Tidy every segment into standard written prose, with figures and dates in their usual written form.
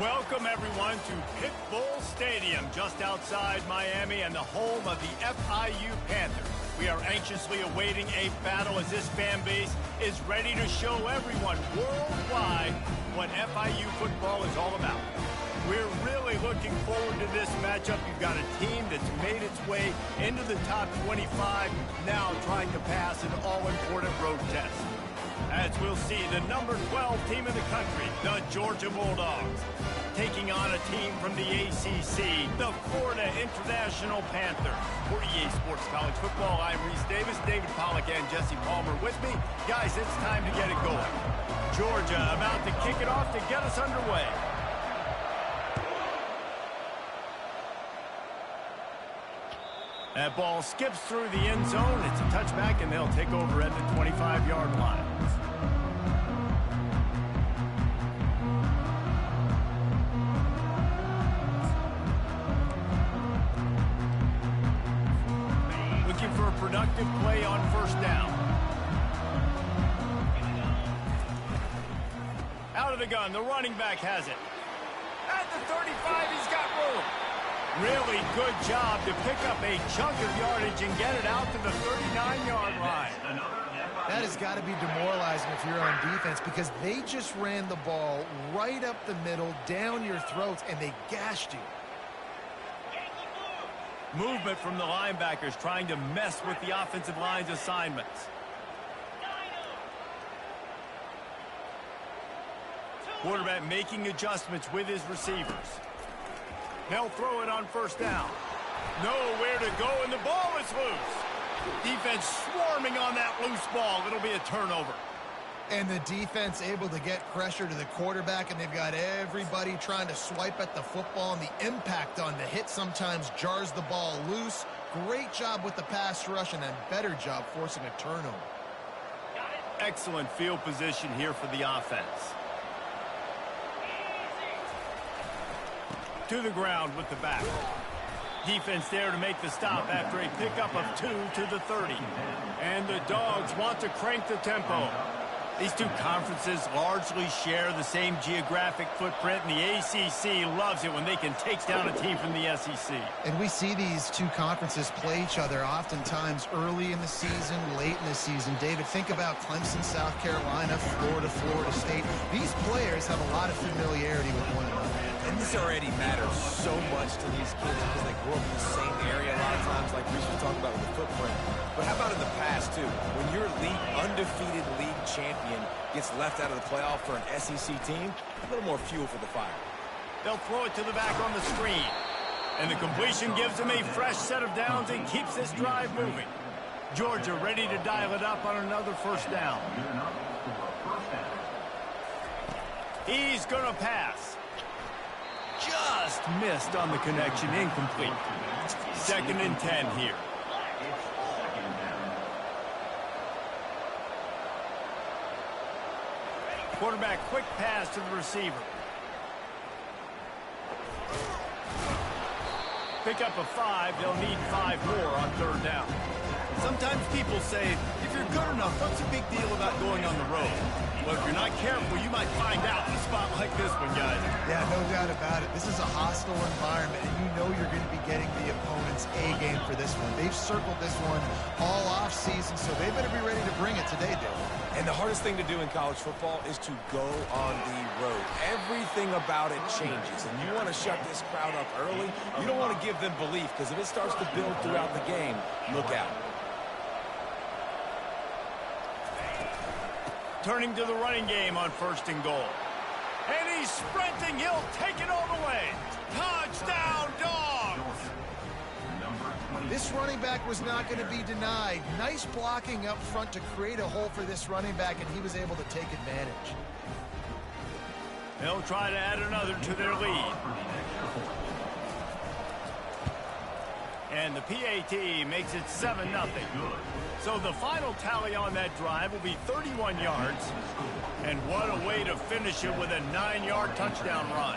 Welcome, everyone, to Pit Bull Stadium, just outside Miami and the home of the FIU Panthers. We are anxiously awaiting a battle as this fan base is ready to show everyone worldwide what FIU football is all about. We're really looking forward to this matchup. You've got a team that's made its way into the top 25, now trying to pass an all-important road test. As we'll see, the number 12 team in the country, the Georgia Bulldogs, taking on a team from the ACC, the Florida International Panthers. For EA Sports College Football, I'm Reese Davis, David Pollack, and Jesse Palmer with me. Guys, it's time to get it going. Georgia about to kick it off to get us underway. That ball skips through the end zone. It's a touchback, and they'll take over at the 25-yard line. Looking for a productive play on first down. Out of the gun, the running back has it. At the 35, he's got room. Really good job to pick up a chunk of yardage and get it out to the 39-yard line. That has got to be demoralizing if you're on defense because they just ran the ball right up the middle, down your throats, and they gashed you. Movement from the linebackers trying to mess with the offensive line's assignments. Quarterback making adjustments with his receivers. They'll throw it on first down. Nowhere to go, and the ball is loose. Defense swarming on that loose ball. It'll be a turnover. And the defense able to get pressure to the quarterback, and they've got everybody trying to swipe at the football, and the impact on the hit sometimes jars the ball loose. Great job with the pass rush, and a better job forcing a turnover. Excellent field position here for the offense. To the ground with the back. Defense there to make the stop after a pickup of 2 to the 30. And the Dogs want to crank the tempo. These two conferences largely share the same geographic footprint, and the ACC loves it when they can take down a team from the SEC. And we see these two conferences play each other oftentimes early in the season, late in the season. David, think about Clemson, South Carolina, Florida, Florida State. These players have a lot of familiarity with one another. And this already matters so much to these kids because they grew up in the same area a lot of times, like Reese was talking about with the footprint. But how about in the past, too? When your undefeated league champion gets left out of the playoff for an SEC team, a little more fuel for the fire. They'll throw it to the back on the screen. And the completion gives them a fresh set of downs and keeps this drive moving. Georgia ready to dial it up on another first down. He's going to pass. Just missed on the connection, incomplete. 2nd and 10 here. Quarterback quick pass to the receiver. Pick up a 5, they'll need 5 more on 3rd down. Sometimes people say, if you're good enough, what's the big deal about going on the road? Well, if you're not careful, you might find out in a spot like this one, guys. Yeah, no doubt about it. This is a hostile environment, and you know you're going to be getting the opponent's A-game for this one. They've circled this one all off-season, so they better be ready to bring it today, Dave. And the hardest thing to do in college football is to go on the road. Everything about it changes, and you want to shut this crowd up early. You don't want to give them belief, because if it starts to build throughout the game, look out. Turning to the running game on 1st and goal. And he's sprinting. He'll take it all the way. Touchdown, Dogs! This running back was not going to be denied. Nice blocking up front to create a hole for this running back, and he was able to take advantage. They'll try to add another to their lead. And the PAT makes it 7-0. So the final tally on that drive will be 31 yards. And what a way to finish it with a 9-yard touchdown run.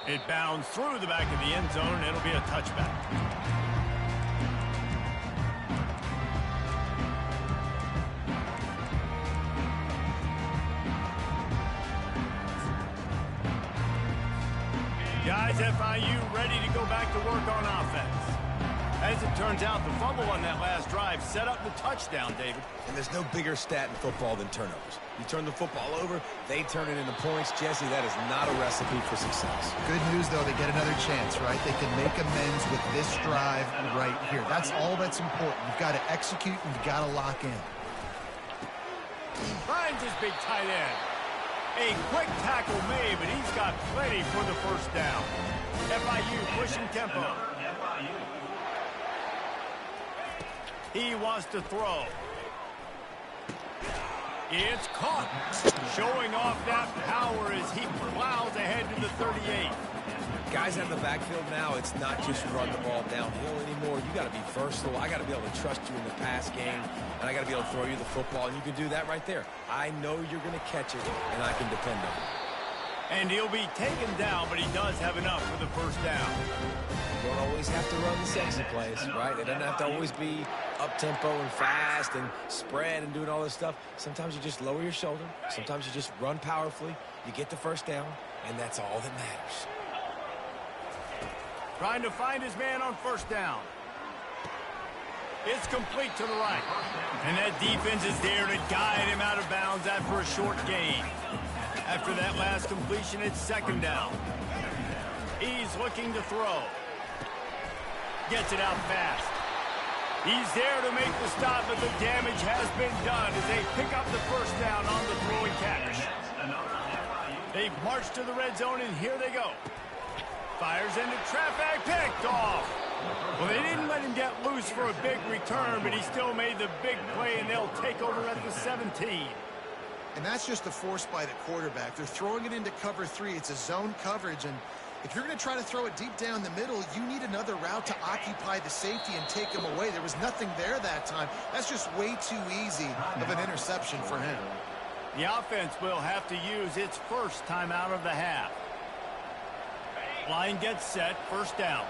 It bounds through the back of the end zone, and it'll be a touchback. has FIU ready to go back to work on offense. As it turns out, the fumble on that last drive set up the touchdown, David. And there's no bigger stat in football than turnovers. You turn the football over, they turn it into points. Jesse, that is not a recipe for success. Good news, though, they get another chance, right? They can make amends with this drive right here. That's all that's important. You've got to execute and you've got to lock in. Finds his big tight end. A quick tackle made, but he's got plenty for the first down. FIU pushing tempo. He wants to throw. It's caught. Showing off that power as he plows ahead to the 38. Guys out in the backfield now, it's not just run the ball downhill anymore. You got to be versatile. I got to be able to trust you in the pass game, and I got to be able to throw you the football, and you can do that right there. I know you're going to catch it, and I can depend on it. And he'll be taken down, but he does have enough for the first down. You don't always have to run the sexy plays, right? It doesn't have to always be up-tempo and fast and spread and doing all this stuff. Sometimes you just lower your shoulder. Sometimes you just run powerfully. You get the first down, and that's all that matters. Trying to find his man on first down. It's complete to the right. And that defense is there to guide him out of bounds after a short gain. After that last completion, it's second down. He's looking to throw. Gets it out fast. He's there to make the stop, but the damage has been done as they pick up the first down on the throwing catch. They've marched to the red zone, and here they go. Fires into traffic, picked off. Well, they didn't let him get loose for a big return, but he still made the big play, and they'll take over at the 17. And that's just a force by the quarterback. They're throwing it into cover 3. It's a zone coverage, and if you're going to try to throw it deep down the middle, you need another route to occupy the safety and take him away. There was nothing there that time. That's just way too easy of an interception for him. The offense will have to use its first timeout of the half. Line gets set, first down.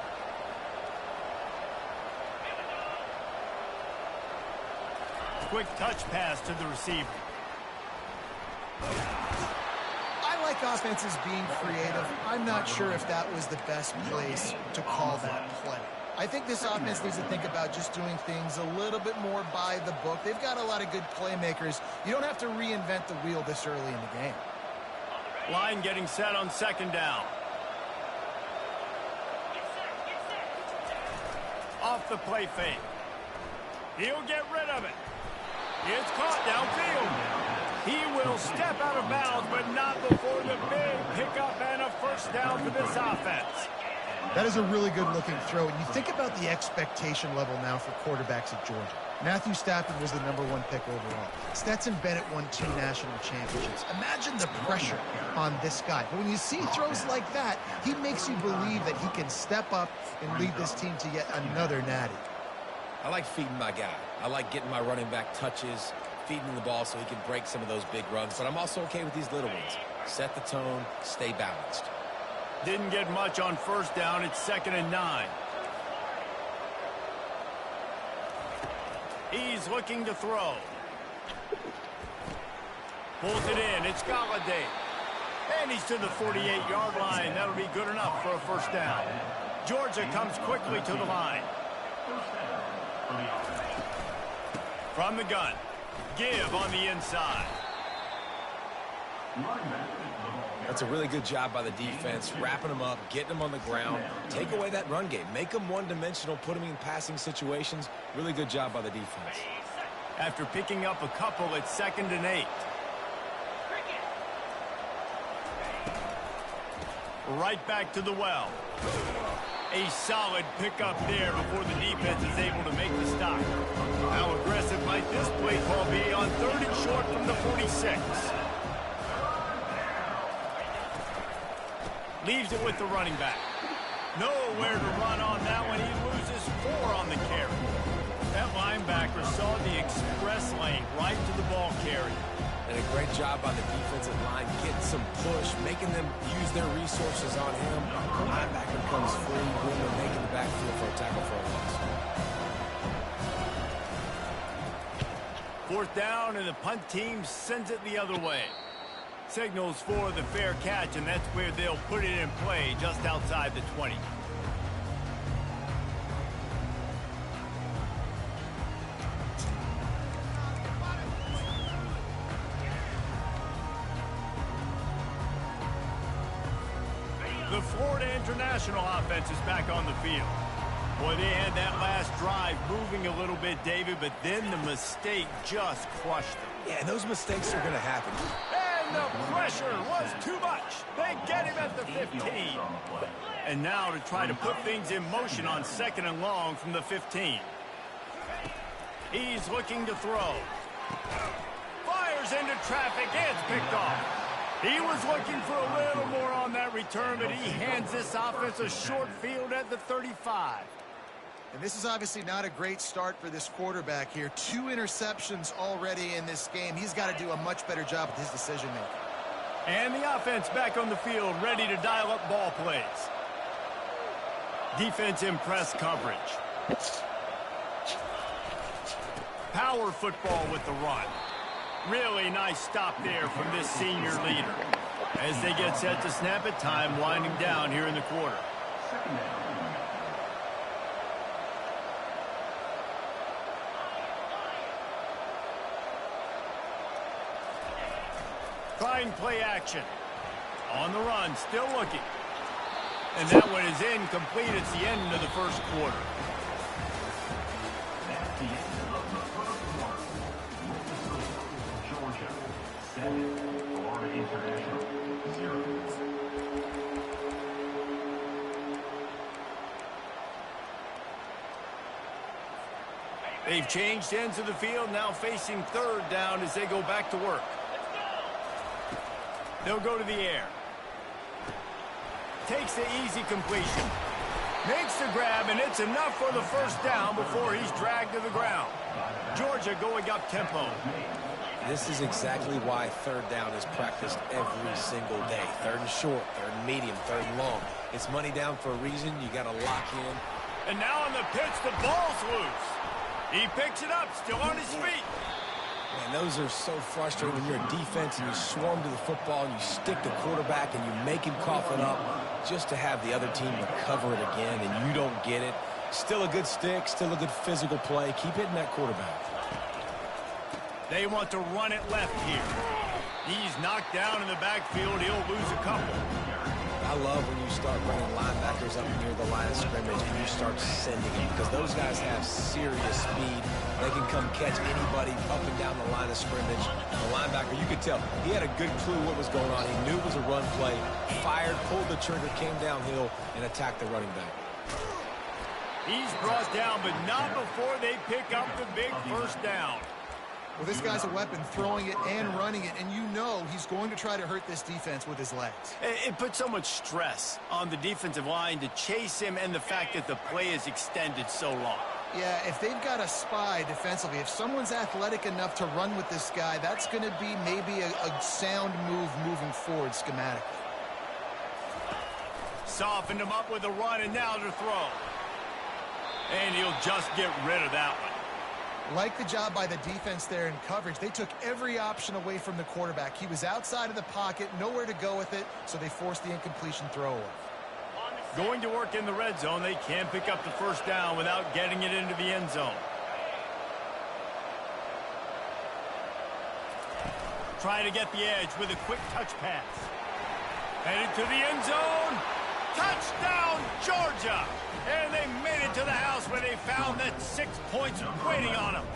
Quick touch pass to the receiver. I like offenses being creative. I'm not sure if that was the best place to call that play. I think this offense needs to think about just doing things a little bit more by the book. They've got a lot of good playmakers. You don't have to reinvent the wheel this early in the game. Line getting set on second down. Off the play fake. He'll get rid of it. It's caught downfield. He will step out of bounds, but not before the big pickup and a first down for this offense. That is a really good-looking throw. And you think about the expectation level now for quarterbacks at Georgia. Matthew Stafford was the #1 pick overall. Stetson Bennett won 2 national championships. Imagine the pressure on this guy. But when you see throws like that, he makes you believe that he can step up and lead this team to yet another natty. I like feeding my guy. I like getting my running back touches, feeding him the ball so he can break some of those big runs. But I'm also okay with these little ones. Set the tone, stay balanced. Didn't get much on first down. It's 2nd and 9. He's looking to throw. Pulls it in. It's Galladay. And he's to the 48-yard line. That'll be good enough for a first down. Georgia comes quickly to the line. From the gun. Give on the inside. That's a really good job by the defense, wrapping them up, getting them on the ground. Take away that run game. Make them one-dimensional, put them in passing situations. Really good job by the defense. After picking up a couple, it's 2nd and 8. Right back to the well. A solid pickup there before the defense is able to make the stop. How aggressive might this play call be on 3rd and short from the 46? Leaves it with the running back. Nowhere to run on that one. He loses 4 on the carry. That linebacker saw the express lane right to the ball carrier. And a great job by the defensive line, getting some push, making them use their resources on him. The linebacker comes free, boom, and making the backfield for a tackle for a loss. 4th down, and the punt team sends it the other way. Signals for the fair catch, and that's where they'll put it in play, just outside the 20. The Florida International offense is back on the field. Boy, they had that last drive moving a little bit, David, but then the mistake just crushed them. Yeah, and those mistakes are going to happen. And the pressure was too much. They get him at the 15. And now to try to put things in motion on 2nd and long from the 15. He's looking to throw. Fires into traffic. It's picked off. He was looking for a little more on that return, but he hands this offense a short field at the 35. And this is obviously not a great start for this quarterback here. 2 interceptions already in this game. He's got to do a much better job with his decision-making. And the offense back on the field, ready to dial up ball plays. Defense in press coverage. Power football with the run. Really nice stop there from this senior leader. As they get set to snap it, time winding down here in the quarter. Trying play action. On the run, still looking. And that one is incomplete. It's the end of the first quarter. They've changed ends of the field, now facing 3rd down as they go back to work. They'll go to the air. Takes the easy completion. Makes the grab, and it's enough for the first down before he's dragged to the ground. Georgia going up tempo. This is exactly why 3rd down is practiced every single day. 3rd and short, 3rd and medium, 3rd and long. It's money down for a reason. You got to lock in. And now on the pitch, the ball's loose. He picks it up, still on his feet. Man, those are so frustrating when you're a defense and you swarm to the football and you stick the quarterback and you make him cough it up just to have the other team recover it again and you don't get it. Still a good stick, still a good physical play. Keep hitting that quarterback. They want to run it left here. He's knocked down in the backfield. He'll lose a couple. I love when you start running linebackers up near the line of scrimmage and you start sending them because those guys have serious speed. They can come catch anybody up and down the line of scrimmage. The linebacker, you could tell, he had a good clue what was going on. He knew it was a run play, fired, pulled the trigger, came downhill, and attacked the running back. He's brought down, but not before they pick up the big first down. Well, this guy's a weapon, throwing it and running it, and you know he's going to try to hurt this defense with his legs. It puts so much stress on the defensive line to chase him and the fact that the play is extended so long. Yeah, if they've got a spy defensively, if someone's athletic enough to run with this guy, that's going to be maybe a sound move moving forward schematically. Softened him up with a run, and now to throw. And he'll just get rid of that one. Like the job by the defense there in coverage. They took every option away from the quarterback. He was outside of the pocket, nowhere to go with it, so they forced the incompletion throw away. Going to work in the red zone. They can't pick up the first down without getting it into the end zone. Trying to get the edge with a quick touch pass. Headed to the end zone. Touchdown, Georgia! And they made it to the house where they found that 6 points waiting on them.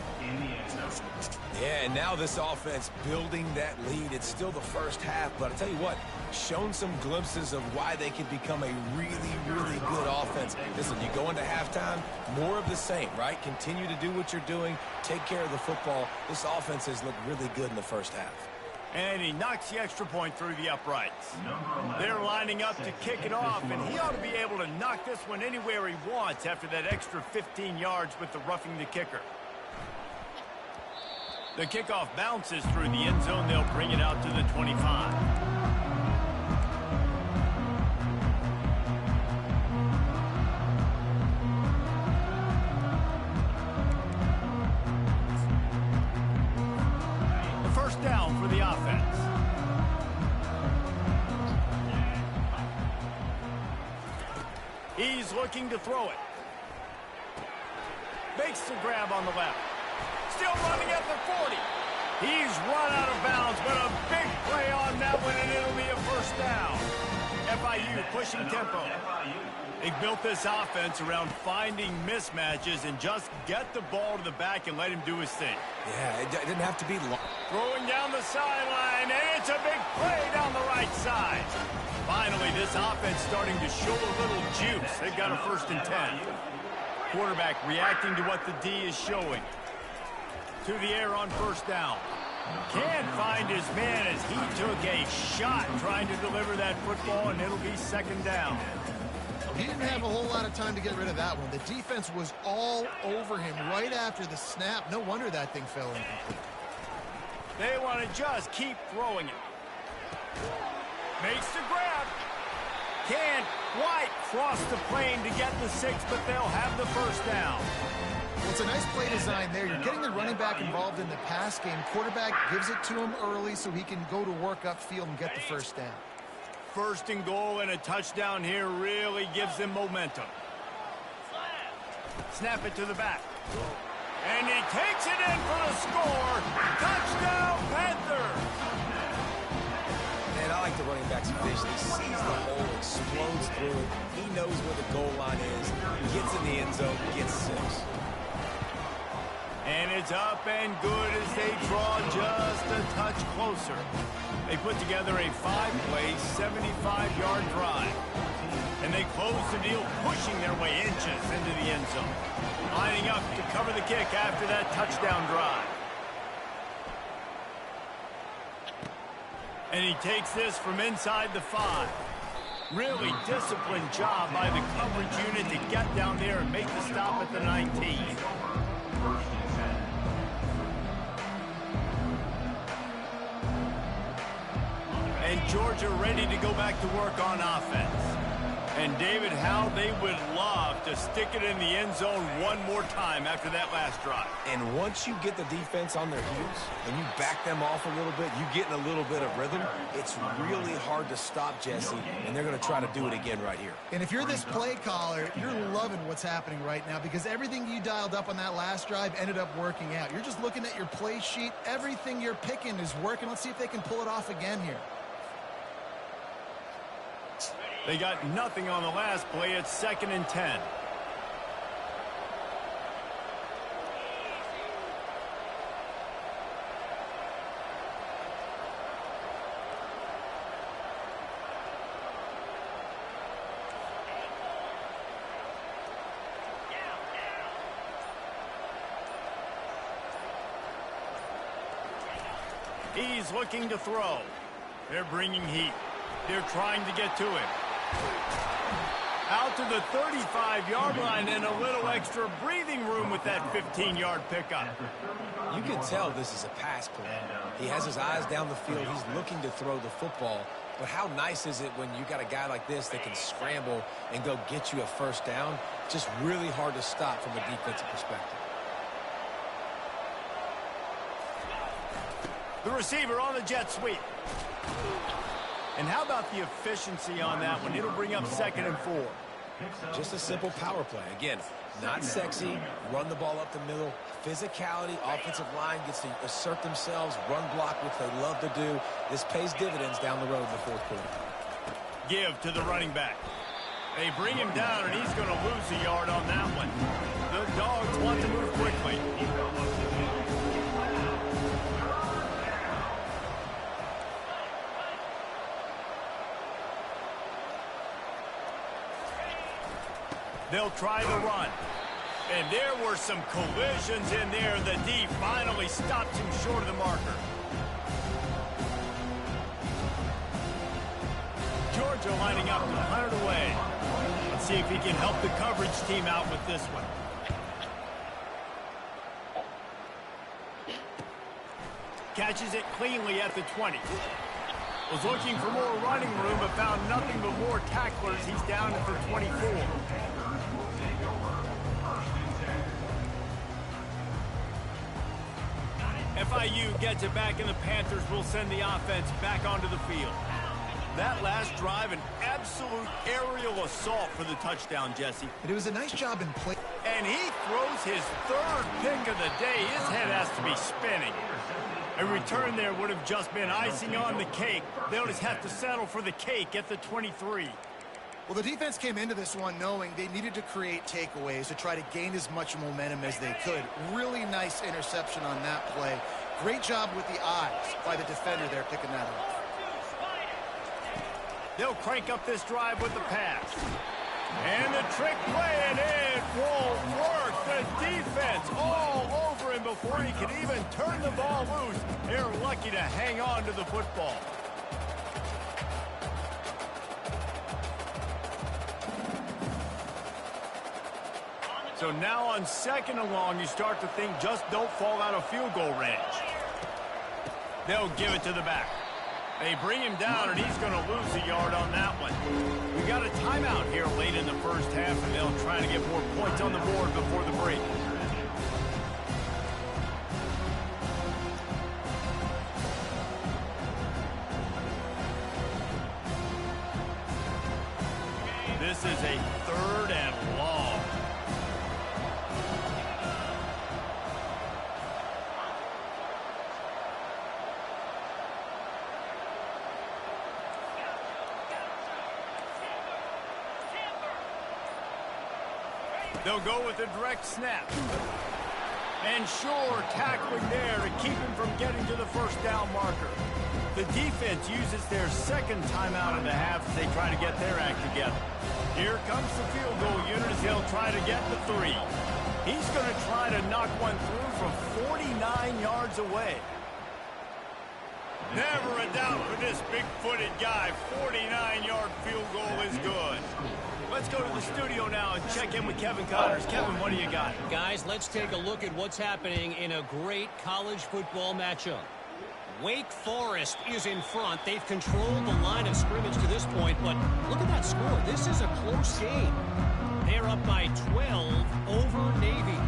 Yeah, and now this offense building that lead. It's still the first half, but I tell you what, shown some glimpses of why they could become a really, really good offense. Listen, you go into halftime, more of the same, right? Continue to do what you're doing, take care of the football. This offense has looked really good in the first half. And he knocks the extra point through the uprights. They're lining up to kick it off, and he ought to be able to knock this one anywhere he wants after that extra 15 yards with the roughing the kicker. The kickoff bounces through the end zone. They'll bring it out to the 25. Down for the offense. looking to throw it. Makes the grab on the left. Still running at the 40. He's run out of bounds, but a big play on that one, and it'll be a first down. FIU pushing tempo. They built this offense around finding mismatches and just get the ball to the back and let him do his thing. Yeah, it didn't have to be long. Throwing down the sideline, and it's a big play down the right side. Finally, this offense starting to show a little juice. They've got a 1st and 10. Quarterback reacting to what the D is showing. To the air on 1st down. Can't find his man as he took a shot trying to deliver that football, and it'll be 2nd down. He didn't have a whole lot of time to get rid of that one. The defense was all over him right after the snap. No wonder that thing fell incomplete. They want to just keep throwing it. Makes the grab. Can't quite cross the plane to get the 6, but they'll have the 1st down. Well, it's a nice play design there. You're getting the running back involved in the pass game. Quarterback gives it to him early so he can go to work upfield and get the 1st down. 1st and goal and a touchdown here really gives them momentum. Snap it to the back. And he takes it in for the score. Touchdown, Panthers! Man, I like the running back's vision. He sees the hole, explodes through it. He knows where the goal line is. He gets in the end zone, gets 6. And it's up and good as they draw just a touch closer. They put together a 5-play, 75-yard drive. And they close the deal, pushing their way inches into the end zone. Lining up to cover the kick after that touchdown drive. And he takes this from inside the 5. Really disciplined job by the coverage unit to get down there and make the stop at the 19. And Georgia ready to go back to work on offense. And David, how they would love to stick it in the end zone one more time after that last drive. And once you get the defense on their heels and you back them off a little bit, you get in a little bit of rhythm, it's really hard to stop Jesse, and they're going to try to do it again right here. And if you're this play caller, you're loving what's happening right now because everything you dialed up on that last drive ended up working out. You're just looking at your play sheet. Everything you're picking is working. Let's see if they can pull it off again here. They got nothing on the last play. It's 2nd and 10. He's looking to throw. They're bringing heat. They're trying to get to him. Out to the 35-yard line and a little extra breathing room with that 15-yard pickup. You can tell this is a pass play. He has his eyes down the field. He's looking to throw the football. But how nice is it when you got a guy like this that can scramble and go get you a 1st down? Just really hard to stop from a defensive perspective. The receiver on the jet sweep. And how about the efficiency on that one? It'll bring up 2nd and 4. Just a simple power play. Again, not sexy, run the ball up the middle. Physicality, offensive line gets to assert themselves, run block, which they love to do. This pays dividends down the road in the 4th quarter. Give to the running back. They bring him down, and he's going to lose a yard on that one. The Dogs want to move quickly. They'll try the run. And there were some collisions in there. The D finally stops him short of the marker. Georgia lining up to punt it away. Let's see if he can help the coverage team out with this one. Catches it cleanly at the 20. Was looking for more running room, but found nothing but more tacklers. He's down at the 24. FIU gets it back, and the Panthers will send the offense back onto the field. That last drive, an absolute aerial assault for the touchdown, Jesse. But it was a nice job in play. And he throws his third pick of the day. His head has to be spinning. A return there would have just been icing on the cake. They'll just have to settle for the cake at the 23. Well, the defense came into this one knowing they needed to create takeaways to try to gain as much momentum as they could. Really nice interception on that play. Great job with the eyes by the defender there picking that up. They'll crank up this drive with the pass. And the trick play, and it won't work. The defense all over him before he can even turn the ball loose. They're lucky to hang on to the football. So now on 2nd and long, you start to think just don't fall out of field goal range. They'll give it to the back. They bring him down, and he's going to lose a yard on that one. We got a timeout here late in the first half, and they'll try to get more points on the board before the break. This is a 3rd and long. They'll go with a direct snap. And sure, tackling there to keep him from getting to the first down marker. The defense uses their 2nd timeout of the half as they try to get their act together. Here comes the field goal unit as they'll try to get the 3. He's going to try to knock one through from 49 yards away. Never a doubt for this big-footed guy. 49-yard field goal is good. Let's go to the studio now and check in with Kevin Connors. Kevin, what do you got? Guys, let's take a look at what's happening in a great college football matchup. Wake Forest is in front. They've controlled the line of scrimmage to this point, but look at that score. This is a close game. They're up by 12 over Navy.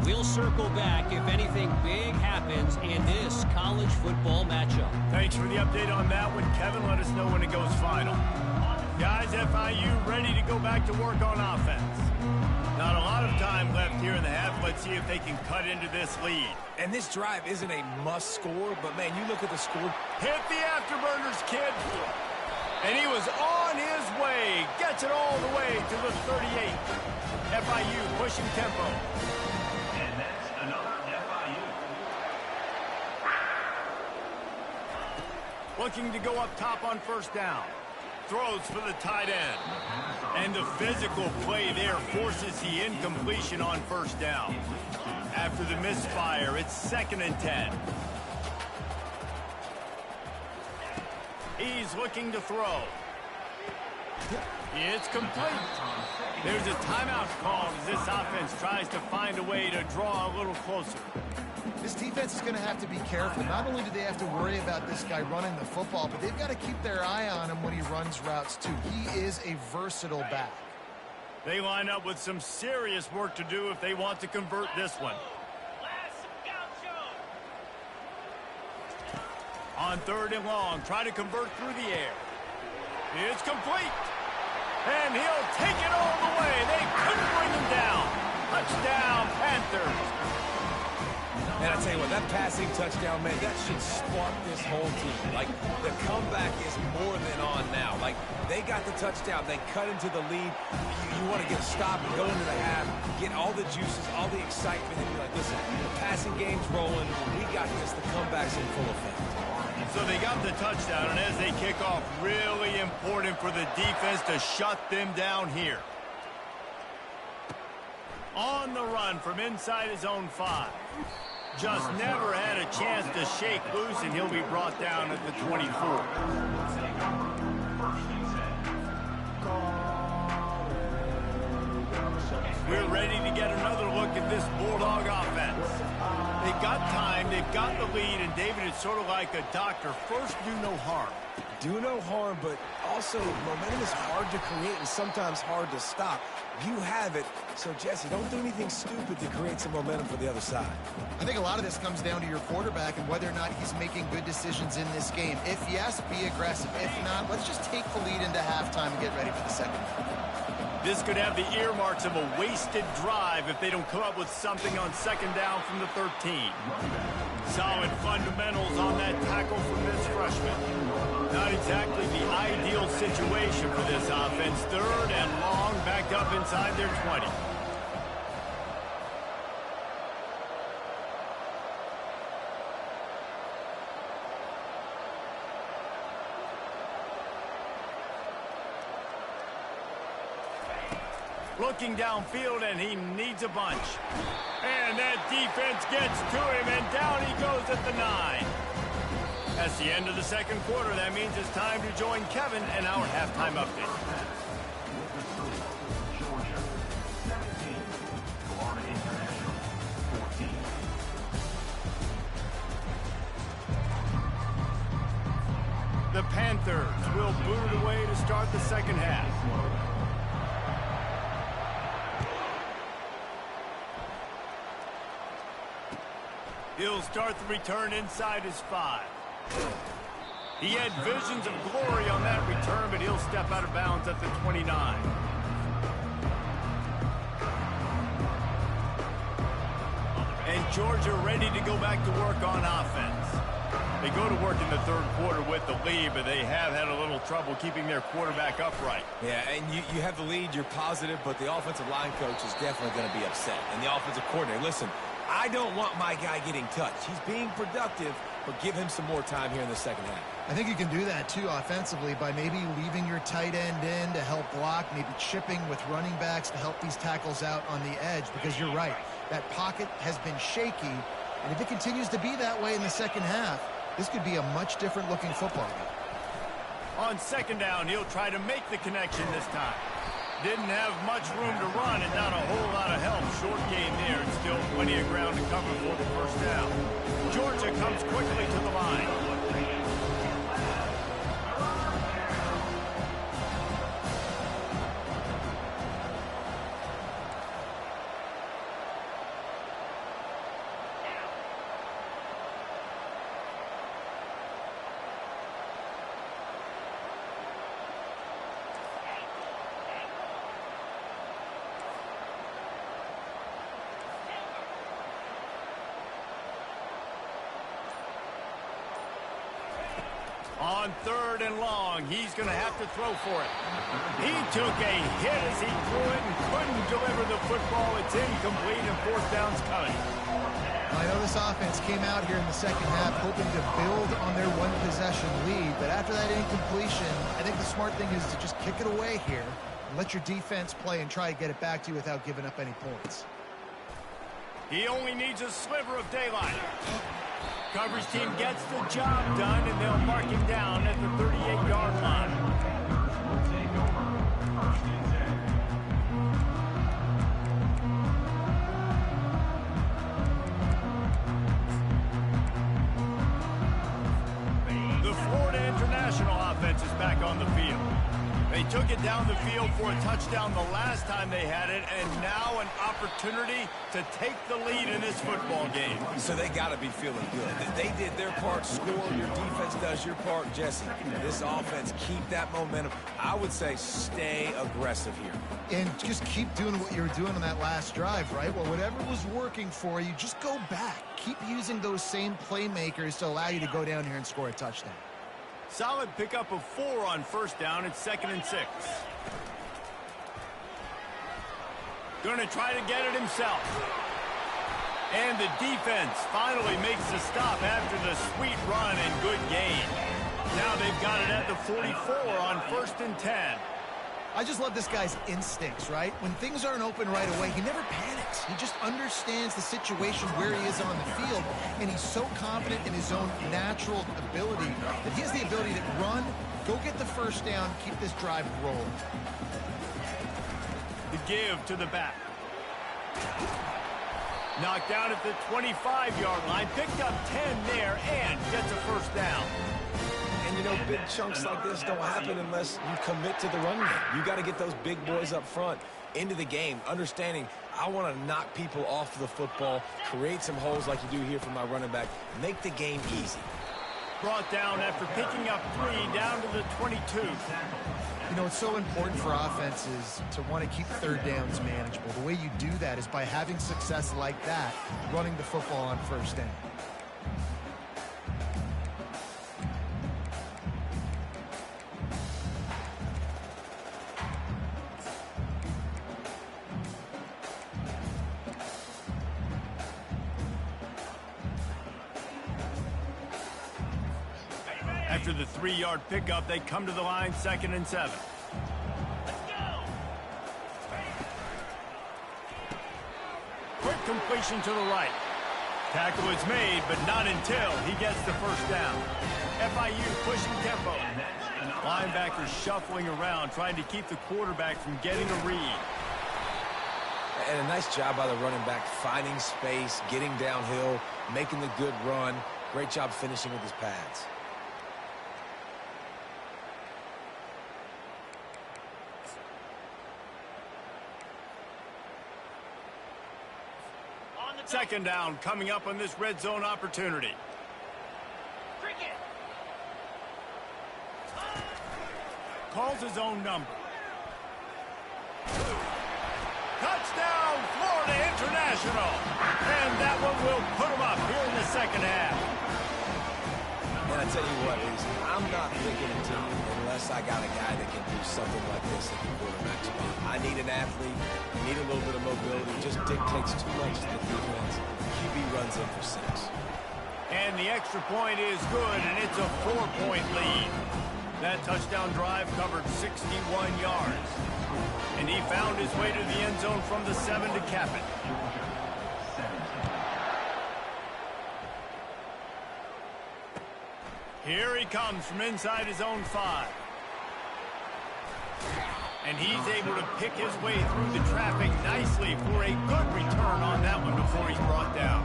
We'll circle back if anything big happens in this college football matchup. Thanks for the update on that one, Kevin. Let us know when it goes final. Guys, FIU ready to go back to work on offense. Not a lot of time left here in the half. Let's see if they can cut into this lead. And this drive isn't a must score, but man, you look at the score. Hit the afterburners, kid. And he was on his way. Gets it all the way to the 38. FIU pushing tempo. And that's another FIU. Looking to go up top on 1st down. Throws for the tight end. And the physical play there forces the incompletion on 1st down. After the misfire, it's 2nd and 10. He's looking to throw. It's complete. There's a timeout called as this offense tries to find a way to draw a little closer. This defense is going to have to be careful. Not only do they have to worry about this guy running the football, but they've got to keep their eye on him when he runs routes too. He is a versatile back. They line up with some serious work to do if they want to convert this one. On 3rd and long, try to convert through the air. It's complete. And he'll take it all the way. They couldn't bring him down. Touchdown, Panthers. And I tell you what, that passing touchdown, man, that should spark this whole team. Like, the comeback is more than on now. Like, they got the touchdown. They cut into the lead. You want to get a stop and go into the half, get all the juices, all the excitement, and be like, listen, the passing game's rolling. We got this. The comeback's in full effect. So they got the touchdown, and as they kick off, really important for the defense to shut them down here. On the run from inside his own 5. Just never had a chance to shake loose, and he'll be brought down at the 24. We're ready to get another look at this Bulldog offense. They've got time, they've got the lead, and David, it's sort of like a doctor. First, do no harm. do no harm, but also momentum is hard to create and sometimes hard to stop. You have it, so Jesse, don't do anything stupid to create some momentum for the other side. I think a lot of this comes down to your quarterback and whether or not he's making good decisions in this game. If yes, be aggressive. If not, let's just take the lead into halftime and get ready for the second half. This could have the earmarks of a wasted drive if they don't come up with something on second down from the 13. Solid fundamentals on that tackle from this freshman. Not exactly the ideal situation for this offense. Third and long, backed up inside their 20. Looking downfield, and he needs a bunch. And that defense gets to him, and down he goes at the 9. That's the end of the second quarter. That means it's time to join Kevin and our halftime update. Georgia, 17. Florida International, 14. The Panthers will boot it away to start the second half. He'll start the return inside his 5. He had visions of glory on that return, but he'll step out of bounds at the 29. And Georgia ready to go back to work on offense. They go to work in the third quarter with the lead, but they have had a little trouble keeping their quarterback upright. Yeah, and you have the lead, you're positive, but the offensive line coach is definitely going to be upset. And the offensive coordinator, listen, I don't want my guy getting touched. He's being productive, but give him some more time here in the second half. I think you can do that, too, offensively, by maybe leaving your tight end in to help block, maybe chipping with running backs to help these tackles out on the edge, because you're right. That pocket has been shaky, and if it continues to be that way in the second half, this could be a much different-looking football game. On second down, he'll try to make the connection this time. Didn't have much room to run and not a whole lot of help. Short gain there and still plenty of ground to cover for the first down. Georgia comes quickly to the line. On third and long, he's going to have to throw for it. He took a hit as he threw it and couldn't deliver the football. It's incomplete and fourth down's coming. I know this offense came out here in the second half hoping to build on their one-possession lead, but after that incompletion, I think the smart thing is to just kick it away here and let your defense play and try to get it back to you without giving up any points. He only needs a sliver of daylight. Coverage team gets the job done, and they'll mark him down at the 38-yard line. Will take over first and 10. The Florida International offense is back on the field. They took it down the field for a touchdown the last time they had it, and now an opportunity to take the lead in this football game. So they got to be feeling good. They did their part, score. Your defense does your part, Jesse. This offense, keep that momentum. I would say stay aggressive here. And just keep doing what you were doing on that last drive, right? Well, whatever was working for you, just go back. Keep using those same playmakers to allow you to go down here and score a touchdown. Solid pickup of 4 on first down. It's 2nd and 6. Going to try to get it himself. And the defense finally makes the stop after the sweet run and good gain. Now they've got it at the 44 on 1st and 10. I just love this guy's instincts, right? When things aren't open right away, he never panics. He just understands the situation where he is on the field, and he's so confident in his own natural ability that he has the ability to run, go get the first down, keep this drive rolling. The give to the back. Knocked down at the 25-yard line, picked up 10 there, and gets a first down. And, know, big chunks like this don't happen unless you commit to the run game. You got to get those big boys up front into the game, understanding I want to knock people off the football, create some holes like you do here for my running back, make the game easy. Brought down after picking up 3 down to the 22. You know, it's so important for offenses to want to keep third downs manageable. The way you do that is by having success like that, running the football on first down. After the 3-yard pickup, they come to the line, 2nd and 7. Quick completion to the right. Tackle is made, but not until he gets the first down. FIU pushing tempo. Linebackers shuffling around, trying to keep the quarterback from getting a read. And a nice job by the running back, finding space, getting downhill, making the good run. Great job finishing with his pads. Second down coming up on this red zone opportunity. Calls his own number. Touchdown, Florida International. And that one will put him up here in the second half. And I tell you what, I'm not picking a team unless I got a guy that can do something like this at the quarterback spot. I need an athlete, need a little bit of mobility. It just dictates too much to the defense. QB runs in for 6. And the extra point is good, and it's a 4-point lead. That touchdown drive covered 61 yards. And he found his way to the end zone from the 7 to cap it. Here he comes from inside his own 5. And he's able to pick his way through the traffic nicely for a good return on that one before he's brought down.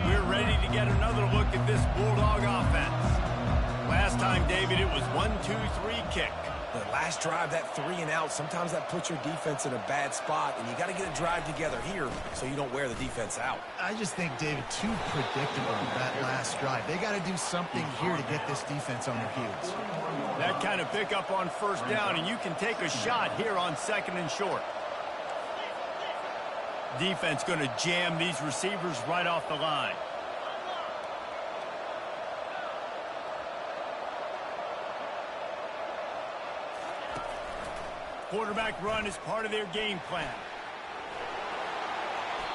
We're ready to get another look at this Bulldog offense. Last time, David, it was 1-2-3 kick. The last drive, that 3 and out, sometimes that puts your defense in a bad spot, and you got to get a drive together here so you don't wear the defense out. I just think, David, too predictable that last drive. They got to do something here to get this defense on their heels. That kind of pickup on first down, and you can take a shot here on 2nd and short. Defense going to jam these receivers right off the line. Quarterback run is part of their game plan.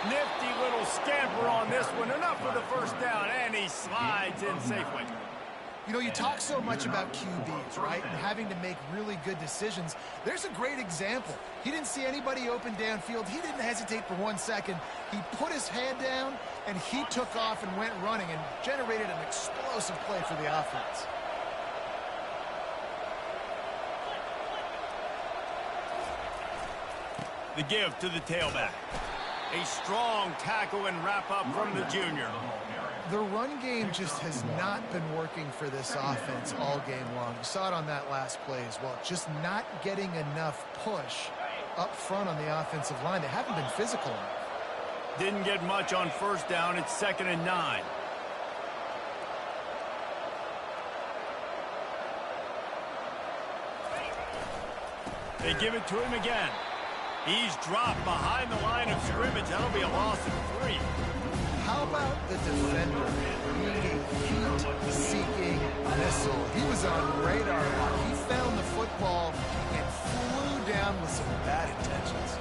Nifty little scamper on this one. Enough for the first down, and he slides in safely. You know, you talk so much about QBs, right, and having to make really good decisions. There's a great example. He didn't see anybody open downfield. He didn't hesitate for 1 second. He put his head down, and he took off and went running and generated an explosive play for the offense. The give to the tailback. A strong tackle and wrap-up from the junior. The run game just has not been working for this offense all game long. You saw it on that last play as well. Just not getting enough push up front on the offensive line. They haven't been physical enough. Didn't get much on first down. It's 2nd and 9. They give it to him again. He's dropped behind the line of scrimmage. That'll be a loss of 3. How about the defender being a heat-seeking missile? He was on radar lock. He found the football and flew down with some bad intentions.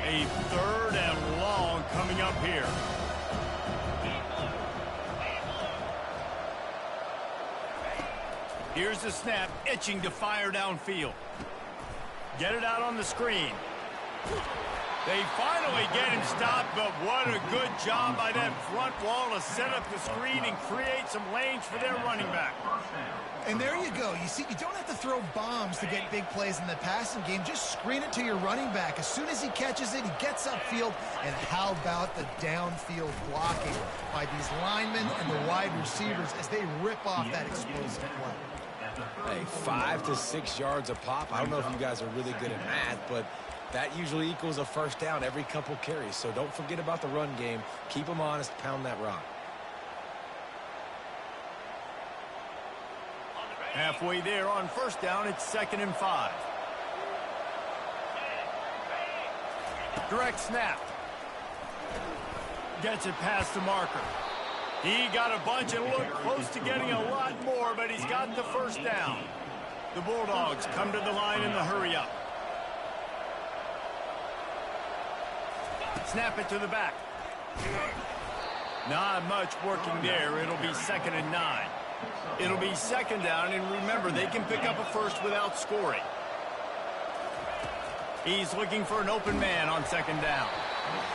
A 3rd and long coming up here. Here's the snap, itching to fire downfield. Get it out on the screen. They finally get him stopped, but what a good job by that front wall to set up the screen and create some lanes for their running back. And there you go. You see, you don't have to throw bombs to get big plays in the passing game. Just screen it to your running back. As soon as he catches it, he gets upfield. And how about the downfield blocking by these linemen and the wide receivers as they rip off that explosive play? Hey, 5 to 6 yards a pop. I don't know if you guys are really good at math, but that usually equals a first down every couple carries. So don't forget about the run game. Keep them honest. Pound that rock. Halfway there on first down, it's 2nd and 5. Direct snap. Gets it past the marker. He got a bunch and looked close to getting a lot more, but he's got the first down. The Bulldogs come to the line in the hurry up. Snap it to the back. Not much working there. It'll be 2nd and 9. It'll be 2nd down, and remember, they can pick up a first without scoring. He's looking for an open man on 2nd down.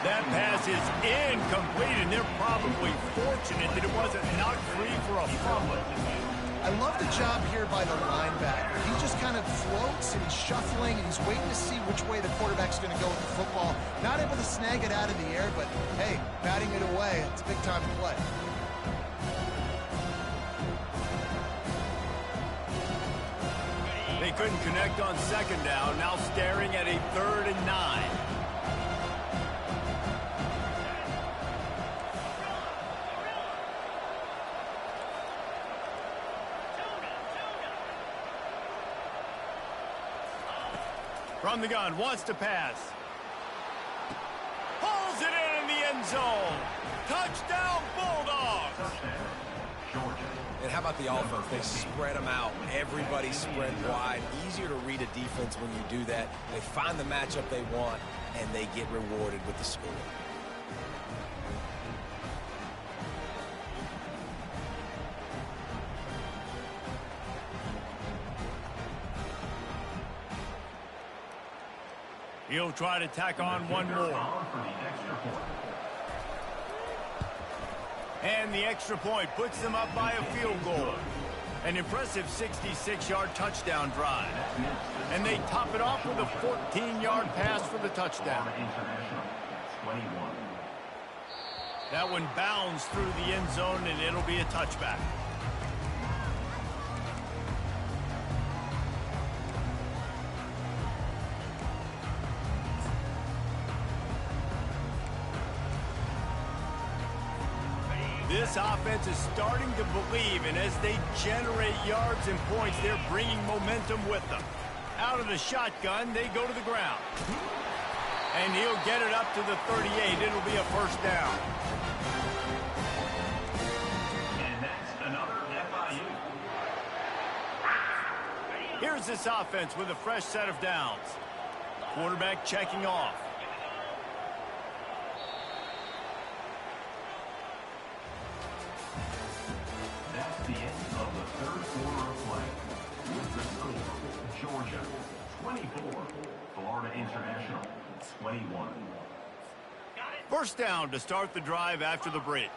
That pass is incomplete, and they're probably fortunate that it wasn't knocked free for a fumble. I love the job here by the linebacker. He just kind of floats and he's shuffling and he's waiting to see which way the quarterback's going to go with the football. Not able to snag it out of the air, but hey, batting it away, it's a big time play. They couldn't connect on 2nd down, now staring at a 3rd and 9. From the gun, wants to pass. Pulls it in the end zone. Touchdown, Bulldogs! Touchdown, Georgia. And how about the offense? They spread them out. Everybody spread wide. Easier to read a defense when you do that. They find the matchup they want, and they get rewarded with the score. He'll try to tack on one more. And the extra point puts them up by a field goal. An impressive 66-yard touchdown drive. And they top it off with a 14-yard pass for the touchdown. That one bounds through the end zone, and it'll be a touchback. This offense is starting to believe, and as they generate yards and points, they're bringing momentum with them. Out of the shotgun, they go to the ground. And he'll get it up to the 38. It'll be a first down. And that's another FIU. Here's this offense with a fresh set of downs. Quarterback checking off. That's the end of the 3rd quarter of play. With the score, Georgia 24, Florida International 21. First down to start the drive after the break.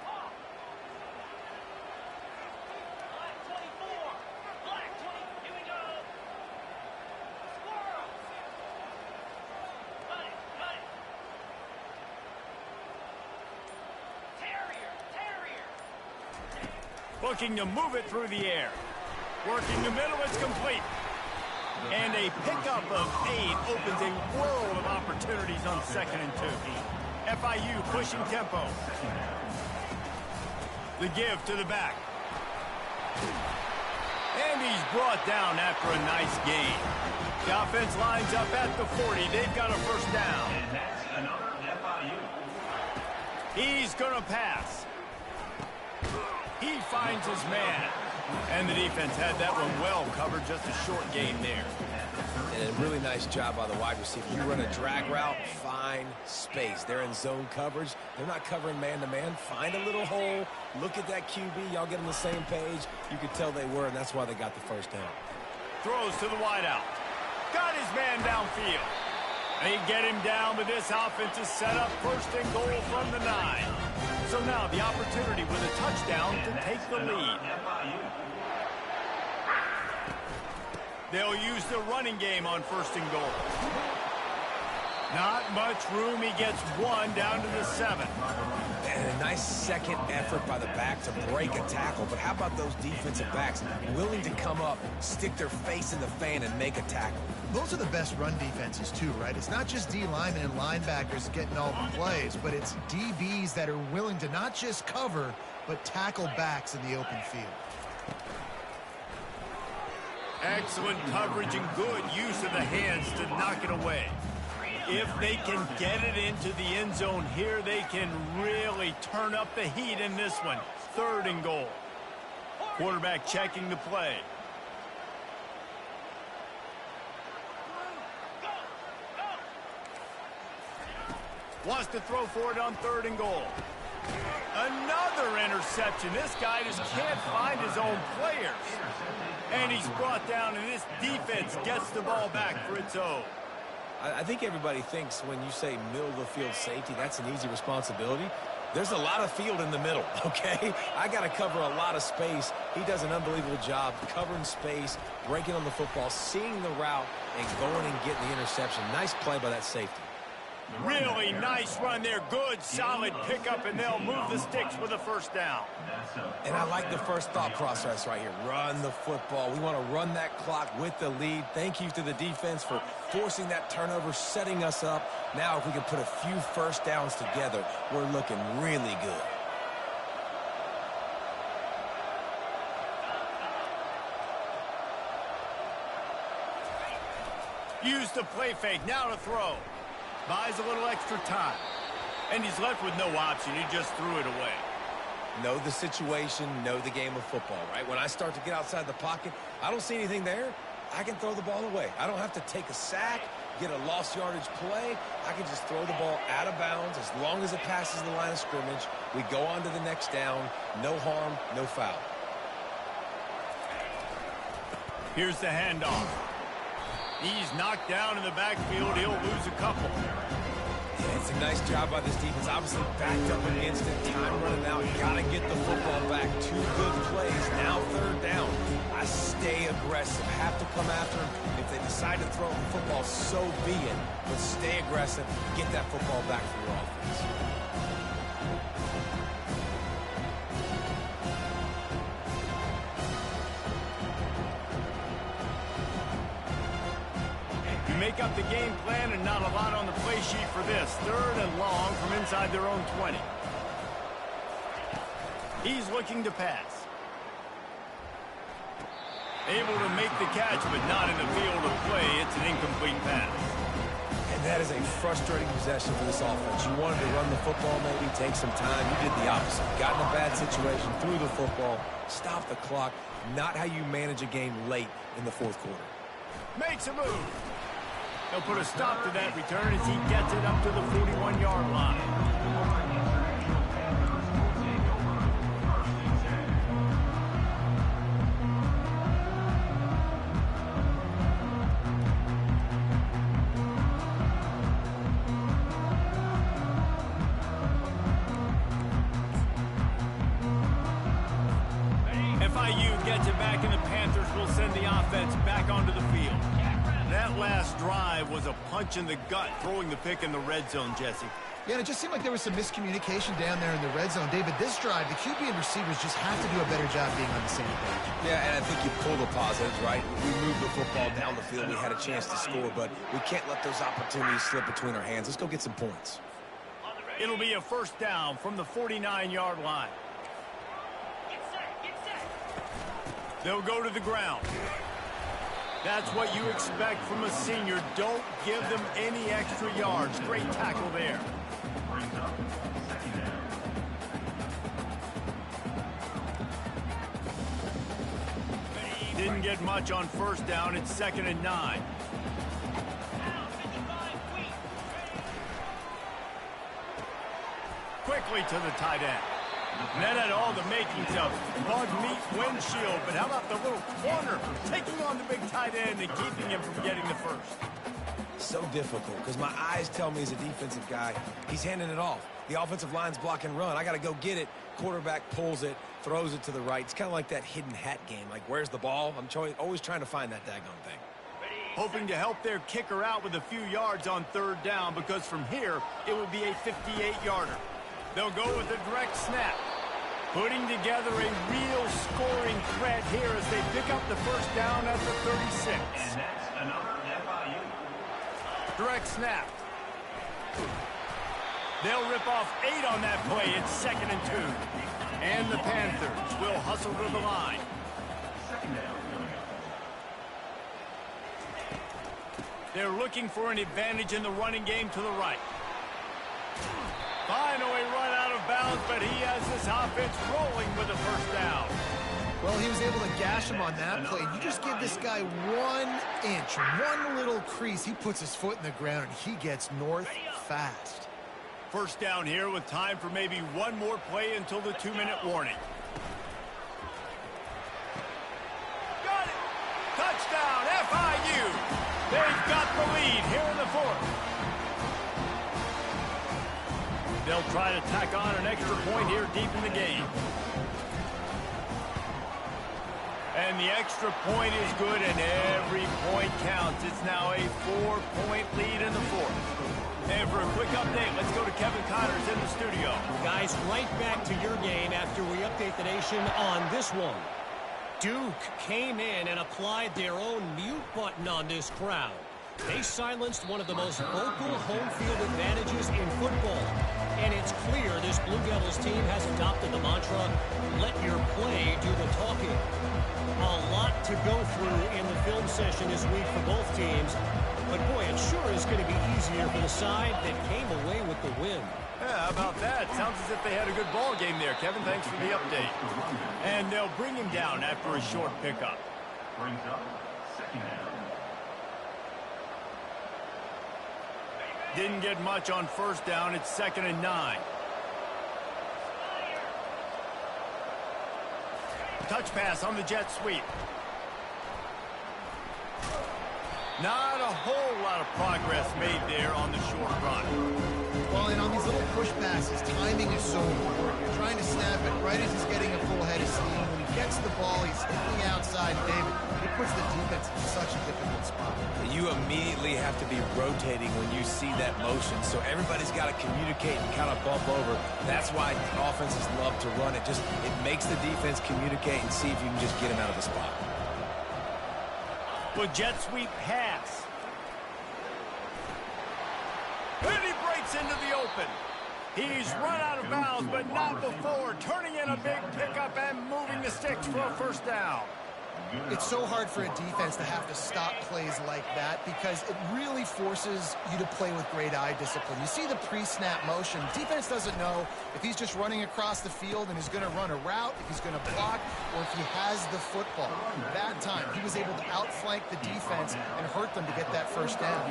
Looking to move it through the air. Working the middle, it's complete. And a pickup of 8 opens a world of opportunities on 2nd and 2. FIU pushing tempo. The give to the back. And he's brought down after a nice gain. The offense lines up at the 40. They've got a first down. And that's another FIU. He's going to pass. He finds his man. And the defense had that one well covered, just a short gain there. And a really nice job by the wide receiver. You run a drag route, find space. They're in zone coverage. They're not covering man-to-man. Find a little hole. Look at that QB. Y'all get on the same page. You could tell they were, and that's why they got the first down. Throws to the wideout. Got his man downfield. They get him down, but this offense is set up first and goal from the 9. So now the opportunity with a touchdown to take the lead. They'll use the running game on first and goal. Not much room. He gets one down to the 7. And a nice second effort by the back to break a tackle. But how about those defensive backs willing to come up, stick their face in the fan, and make a tackle? Those are the best run defenses, too, right? It's not just D linemen and linebackers getting all the plays, but it's DBs that are willing to not just cover, but tackle backs in the open field. Excellent coverage and good use of the hands to knock it away. If they can get it into the end zone here, they can really turn up the heat in this one. Third and goal. Quarterback checking the play. Wants to throw for it on third and goal. Another interception. This guy just can't find his own players. And he's brought down, and this defense gets the ball back for its own. I think everybody thinks when you say middle of the field safety, that's an easy responsibility. There's a lot of field in the middle, okay? I got to cover a lot of space. He does an unbelievable job covering space, breaking on the football, seeing the route, and going and getting the interception. Nice play by that safety. Really nice run there. Good, solid pickup, and they'll move the sticks with a first down. And I like the first thought process right here. Run the football. We want to run that clock with the lead. Thank you to the defense for forcing that turnover, setting us up. Now, if we can put a few first downs together, we're looking really good. Use the play fake. Now to throw. Buys a little extra time. And he's left with no option. He just threw it away. Know the situation, know the game of football, right? When I start to get outside the pocket, I don't see anything there. I can throw the ball away. I don't have to take a sack, get a lost yardage play. I can just throw the ball out of bounds as long as it passes the line of scrimmage. We go on to the next down. No harm, no foul. Here's the handoff. He's knocked down in the backfield. He'll lose a couple. Yeah, it's a nice job by this defense. Obviously backed up against it. Time running out. Got to get the football back. Two good plays. Now third down. I stay aggressive. Have to come after him. If they decide to throw the football, so be it. But stay aggressive. Get that football back for your offense. Make up the game plan and not a lot on the play sheet for this. Third and long from inside their own 20. He's looking to pass. Able to make the catch, but not in the field of play. It's an incomplete pass. And that is a frustrating possession for this offense. You wanted to run the football, maybe take some time. You did the opposite. Got in a bad situation, threw the football, stopped the clock. Not how you manage a game late in the fourth quarter. Makes a move. He'll put a stop to that return as he gets it up to the 41-yard line. FIU gets it back, and the Panthers will send the offense back onto the field. That last drive was a punch in the gut, throwing the pick in the red zone, Jesse. Yeah, and it just seemed like there was some miscommunication down there in the red zone. David, this drive, the QB and receivers just have to do a better job being on the same page. Yeah, and I think you pull the positives, right? We moved the football down the field. We had a chance to score, but we can't let those opportunities slip between our hands. Let's go get some points. It'll be a first down from the 49-yard line. They'll go to the ground. That's what you expect from a senior. Don't give them any extra yards. Great tackle there. Didn't get much on first down. It's 2nd and 9. Quickly to the tight end. And that had all the makings of bug meat windshield, but how about the little corner taking on the big tight end and keeping him from getting the first? So difficult because my eyes tell me as a defensive guy, he's handing it off. The offensive line's block and run. I got to go get it. Quarterback pulls it, throws it to the right. It's kind of like that hidden hat game. Like, where's the ball? I'm always trying to find that daggone thing. Hoping to help their kicker out with a few yards on third down, because from here, it would be a 58-yarder. They'll go with a direct snap, putting together a real scoring threat here as they pick up the first down at the 36. And that's another FIU. Direct snap. They'll rip off 8 on that play. It's 2nd and 2. And the Panthers will hustle to the line. Second down. They're looking for an advantage in the running game to the right. Finally run out of bounds, but he has this offense rolling with a first down. Well, he was able to gash him on that play. You just give this guy 1 inch, one little crease. He puts his foot in the ground, and he gets north fast. First down here with time for maybe one more play until the 2-minute warning. Got it! Touchdown, FIU! They've got the lead here in the 4th. They'll try to tack on an extra point here deep in the game. And the extra point is good, and every point counts. It's now a 4-point lead in the 4th. And for a quick update, let's go to Kevin Connors in the studio. Guys, right back to your game after we update the nation on this one. Duke came in and applied their own mute button on this crowd. They silenced one of the most vocal home field advantages in football. And it's clear this Blue Devils team has adopted the mantra, let your play do the talking. A lot to go through in the film session this week for both teams. But boy, it sure is going to be easier for the side that came away with the win. Yeah, how about that? Sounds as if they had a good ball game there, Kevin. Thanks for the update. And they'll bring him down after a short pickup. Brings up second down. Didn't get much on first down. It's 2nd and 9. Touch pass on the jet sweep. Not a whole lot of progress made there on the short run. Well, and on these little push passes, timing is so important. You're trying to snap it right as he's getting a full head of steam. When he gets the ball, he's thinking outside. David, it puts the defense in such a difficult spot. You immediately have to be rotating when you see that motion, so everybody's got to communicate and kind of bump over. That's why offenses love to run it. It makes the defense communicate and see if you can just get him out of the spot. With jet sweep pass. And he breaks into the open. He's run out of bounds, but not before turning in a big pickup and moving the sticks for a first down. It's so hard for a defense to have to stop plays like that because it really forces you to play with great eye discipline. You see the pre-snap motion. Defense doesn't know if he's just running across the field and is going to run a route, if he's going to block, or if he has the football. That time, he was able to outflank the defense and hurt them to get that first down.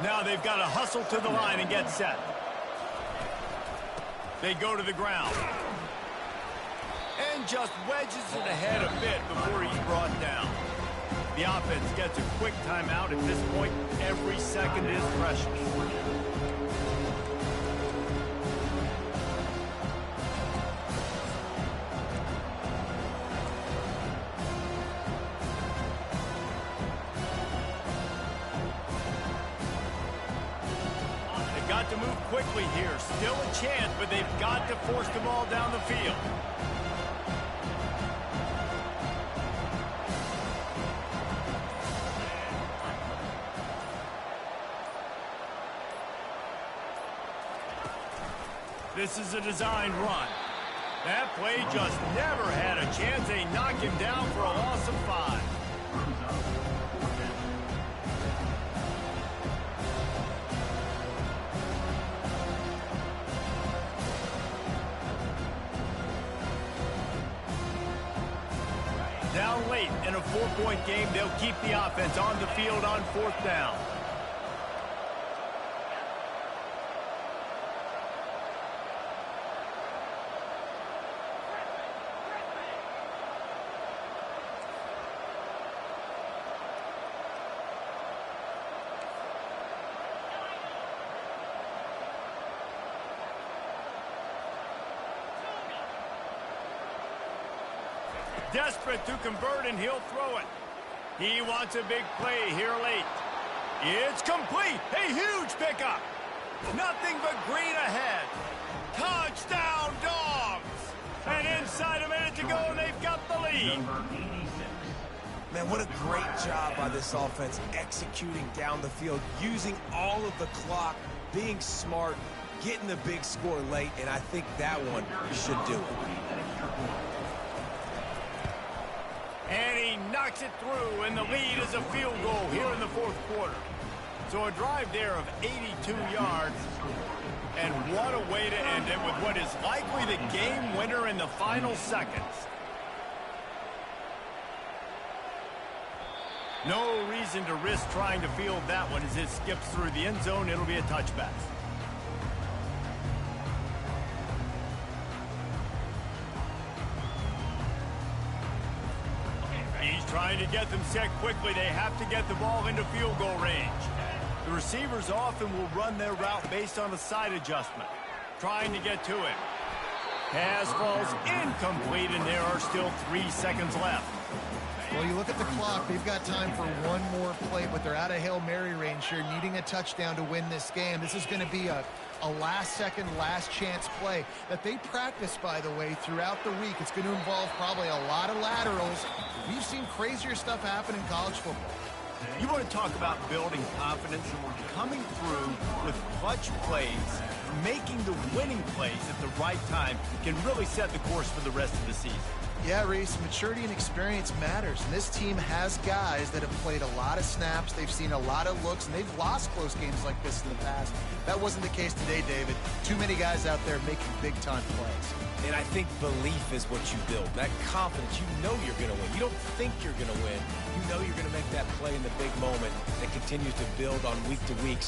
Now they've got to hustle to the line and get set. They go to the ground. And just wedges it ahead a bit before he's brought down. The offense gets a quick timeout. At this point, every second is precious. They've got to move quickly here. Still a chance, but they've got to force the ball down the field. This is a designed run. That play just never had a chance. They knock him down for a loss of 5. Down late in a 4-point game, they'll keep the offense on the field on 4th down. desperate to convert, and he'll throw it. He wants a big play here late. It's complete. A huge pickup. Nothing but green ahead. Touchdown, Dogs! And inside a minute to go, and they've got the lead. Man, what a great job by this offense executing down the field, using all of the clock, being smart, getting the big score late, and I think that one should do it. And he knocks it through, and the lead is a field goal here in the fourth quarter. So a drive there of 82 yards, and what a way to end it with what is likely the game winner in the final seconds. No reason to risk trying to field that one as it skips through the end zone. It'll be a touchback. He's trying to get them set quickly. They have to get the ball into field goal range. The receivers often will run their route based on a side adjustment, trying to get to it. Pass falls incomplete, and there are still 3 seconds left. Well, you look at the clock, they've got time for one more play, but they're out of Hail Mary range here, needing a touchdown to win this game. This is going to be a last-second, last-chance play that they practice, by the way, throughout the week. It's going to involve probably a lot of laterals. We've seen crazier stuff happen in college football. You want to talk about building confidence? Coming through with clutch plays, making the winning plays at the right time can really set the course for the rest of the season. Yeah, Reese, maturity and experience matters. And this team has guys that have played a lot of snaps. They've seen a lot of looks, and they've lost close games like this in the past. That wasn't the case today, David. Too many guys out there making big-time plays. And I think belief is what you build. That confidence, you know you're going to win. You don't think you're going to win. You know you're going to make that play in the big moment that continues to build on week to week.